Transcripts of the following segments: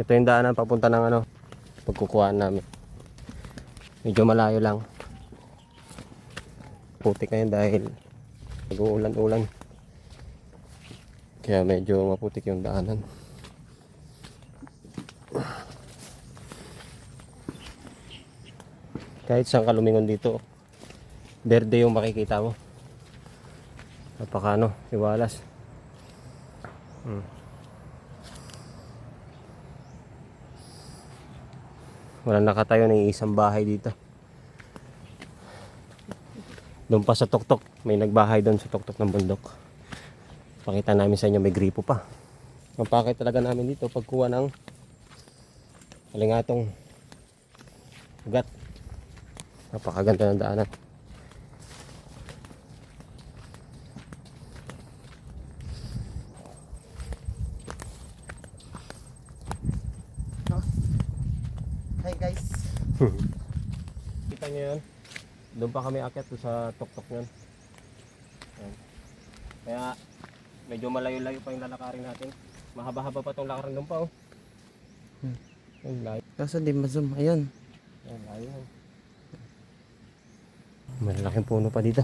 Ito yung daanan papunta ng ano, pagkukuhaan namin. Medyo malayo lang. Putik ngayon dahil nag-uulan-ulan. Kaya medyo maputik yung daanan. Kahit saan ka lumingon dito, berde yung makikita mo. Napaka ano, iwalas. Walang nakatayo na isang bahay dito. Doon pa sa tuktok, may nagbahay doon sa tuktok ng bundok. Pakita namin sa inyo, may gripo pa. Ang pakay talaga namin dito pagkuha ng alingatong ugat. Napakaganda ng daanan. Hi guys. Kita nyo yun? Doon pa kami akyat sa tuktok nyon. Ayan. Kaya medyo malayo-layo pa yung lalakarin natin. Mahaba-haba pa itong lakarin doon pa oh. Ay, layo. Kaso di ma-zoom. Ayun. Ay, layo. Malalaking puno pa dito.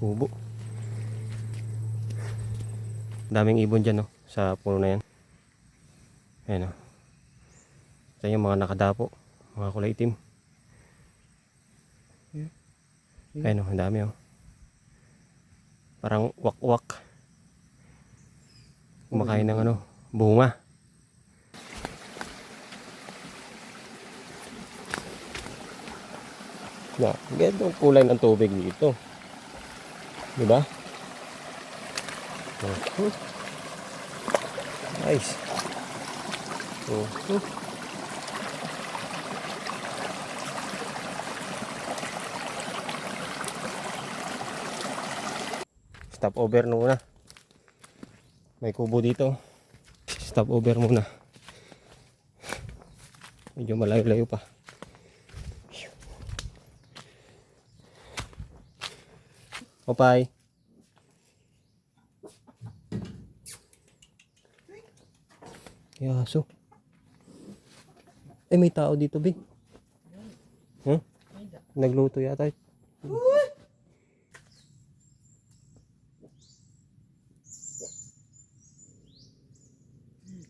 Kubo. Daming ibon dyan, no? Sa puno na yan. Ayan, no? Ito yung mga nakadapo. Mga kulay itim. Ayan, no? Ang dami, oh. Parang wak-wak. Kumakain ng ano, bunga. Na, ganito ang kulay ng tubig dito. Diba? Nice. Stop over muna. May kubo dito. Stop over muna. Medyo malayo-layo pa. Opay. Yaso. Eh, may tao dito, Big. Huh? Nagluto yata.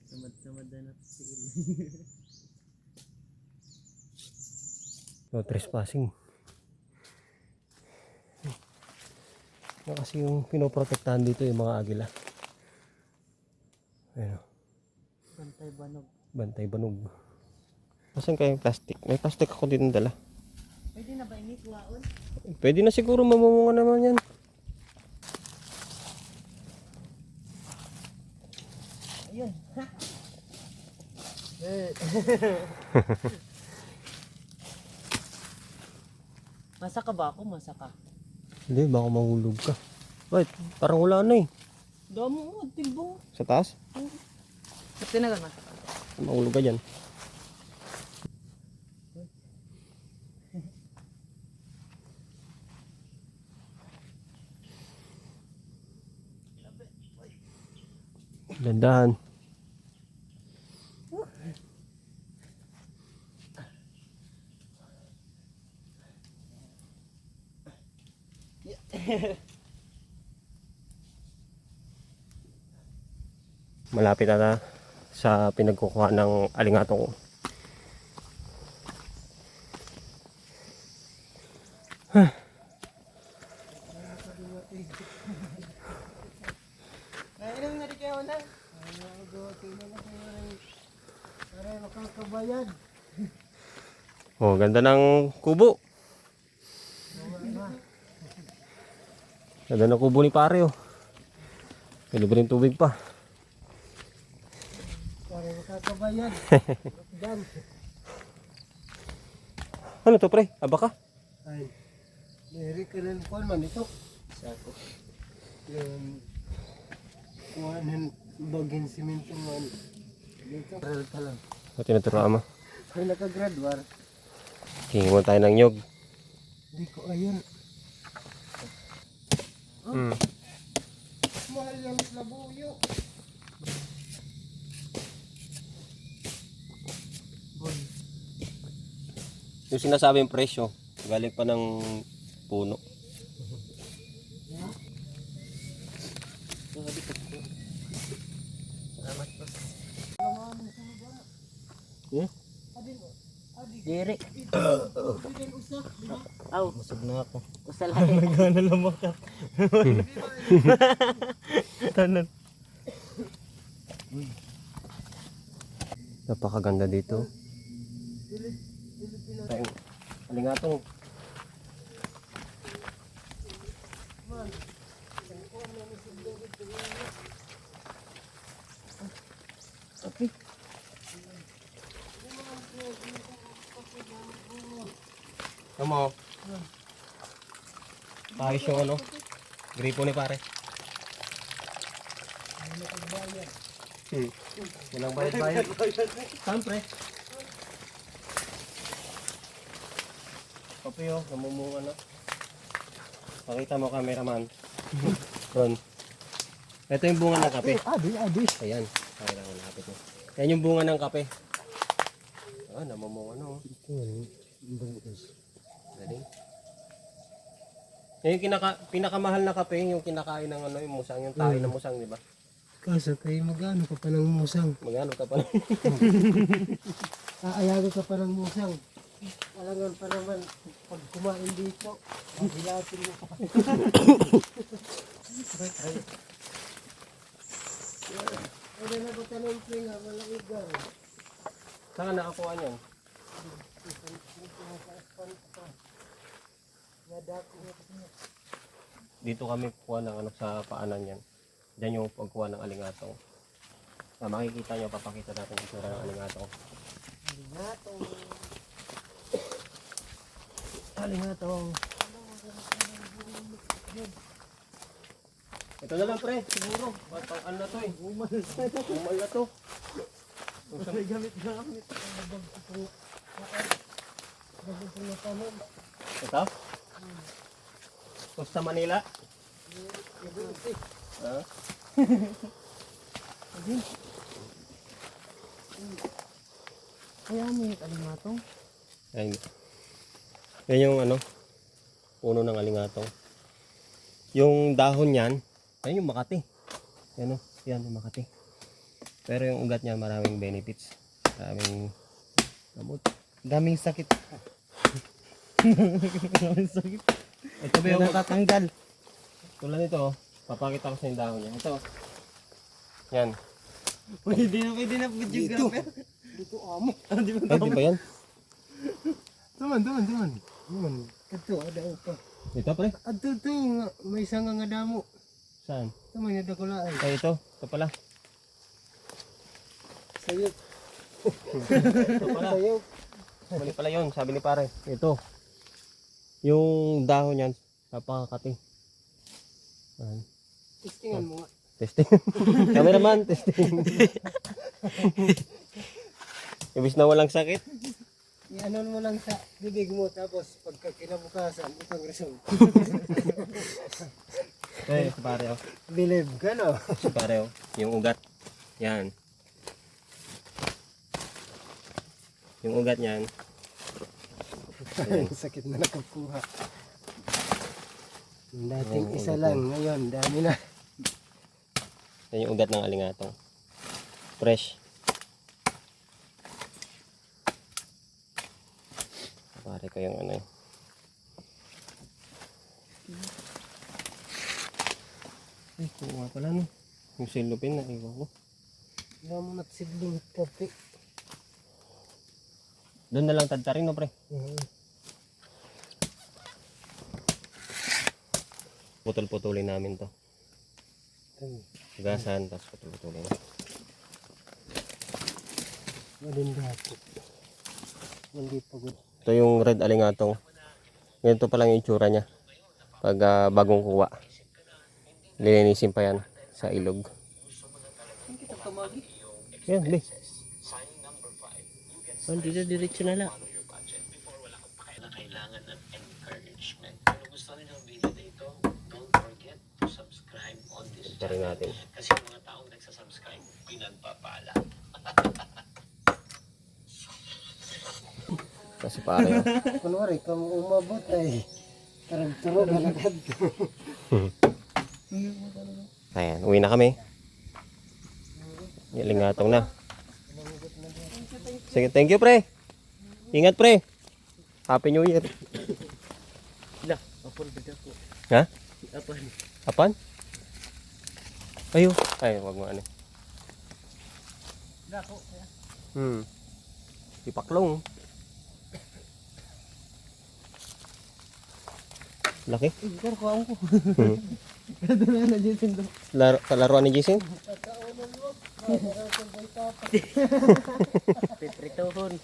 Samad-samad na si Il. No trespassing. Kasi yung pinoprotektahan dito yung mga agila. Ayun. Bantay banog. Bantay banog. Asan kayong plastic? May plastic ako din dala. Pwede na ba ini kuwaon? Pwede na siguro, mamumunga naman yan. Ayun. Ha? Masa ka ba ako? Masa ka? Hindi, baka mahulog ka. Wait, parang wala na eh. Damo, tigbo. Sa taas? Ba't tinagal masa ka? Mahulog ka dyan. Dandahan. Malapit na sa pinagkukuha ng alingato ko. Nainom na di kayo na. Para makakabayan. Oh, ganda ng kubo. Ganda ng kubo ni pare oh. May libreng tubig pa. Para makakabayan. Dan. Ano to pre? Aba ka? Ay. Diri ka rin man ito. Sako. Yung kuhanin Bagin simento man. Dito. Real ka lang. O, tinuturoan mo. Ay, nakagraduar. Hingi mo tayo ng nyog. Hindi ko ayun. Hmm. Mahal yung labuyo. Yung sinasabing presyo, galing pa ng puno. Hmm? Diri. Aw, Masag na ako. usalay. Nagana lang maka. Tanan. Napakaganda dito. Tayong alingatong. Okay. Tama. Ayos yung ano. Gripo ni pare. Walang bayad-bayad. Siyempre. Kape oh, namumunga na. Pakita mo cameraman. Ron. Ito yung bunga ng kape. Adi. Ayan. Pakita ko lapit mo. Yan yung bunga ng kape. Ah, namumunga na oh. Galing. Yung pinakamahal na kape, yung kinakain ng ano, yung musang, yung tayo ng musang, di ba? Kaso kayo magano ka pa ng musang. Magano ka pa lang. Aayago ka pa ng musang. Alangan pa naman pag kumain dito. Hilatin mo pa. Ay na ba tanong pinga malakigan. Saan ka nakakuha niyan? Dito kami kuha ng ano sa paanan yan. Diyan yung pagkuha ng alingatong. Makikita nyo, papakita natin yung itsura ng alingatong. Alingatong. Ito na lang pre, siguro. Pang ano na to eh. Umal na to. May gamit-gamit. Ito? Sa Manila? Ha? Kaya may kalimatong. Ayun. Yan yung ano, puno ng alingatong. Yung dahon niyan, ayun yung Makati. Yan o, yan yung Makati. Pero yung ugat niya maraming benefits. Maraming gamot. Daming sakit. Daming sakit. Ito ba yung Natatanggal. tulad nito, oh, papakita ko sa yung dahon niya. Ito. Yan. Pwede na videographer. Dito amo. Ay, di ba yan? Tuman. Ito, ada pa. Ito pre? Ato to, may sanga nga damo. Saan? Tuman yung dakulaan. Ay, ito. Ito pala. Sayop. Ito pala. Sayop. Mali pala yun, sabi ni pare. Ito. Yung dahon niyan, napakakati. Ayan. Testingan mo nga. Testing. Cameraman, testing. Ibig na walang sakit. I-ano mo lang sa bibig mo tapos pagka kinabukasan, itong result. Eh, si pare oh. Believe ka no? Si pare oh. Yung ugat. Yan. Yung ugat niyan. Ang sakit na nakakuha. Dating Oo, isa ugat lang, ngayon dami na. Yan yung ugat ng alingatong. Fresh. Pare ko yung ano eh. Ay, kuha pala no. Yung silupin na iwan ko. Namunat sidling kape. Doon na lang tadtarin no pre. Putol-putulin namin to. Gasan, tapos putol-putulin. Malinda ako. Hindi pagod. Ito yung red alingatong. Ganito pa lang yung itsura niya. Pag bagong kuha. Lilinisin pa yan sa ilog. tumagi. Yan, be. Hindi na diretso na lang. na kailangan ng encouragement. Kung gusto niyo ang video dito, don't forget to subscribe on this Ito rin channel. natin. Kasi yung mga taong nagsasubscribe, pinagpapala. Kasi pare, oh. Kunwari, kung umabot ay karag-turog agad. Ayan, uwi na kami. Yalingatong na. Sige, thank you, pre. Ingat, pre. Happy New Year. Lah, apol bida po. Ha? Apol. Apan? Ayo. Ay, wag mo ano. Dako. Ipaklong. Laki. Igar ko ako. Kadala na dyan do. Kalaruan ni Jason? Pipritohon.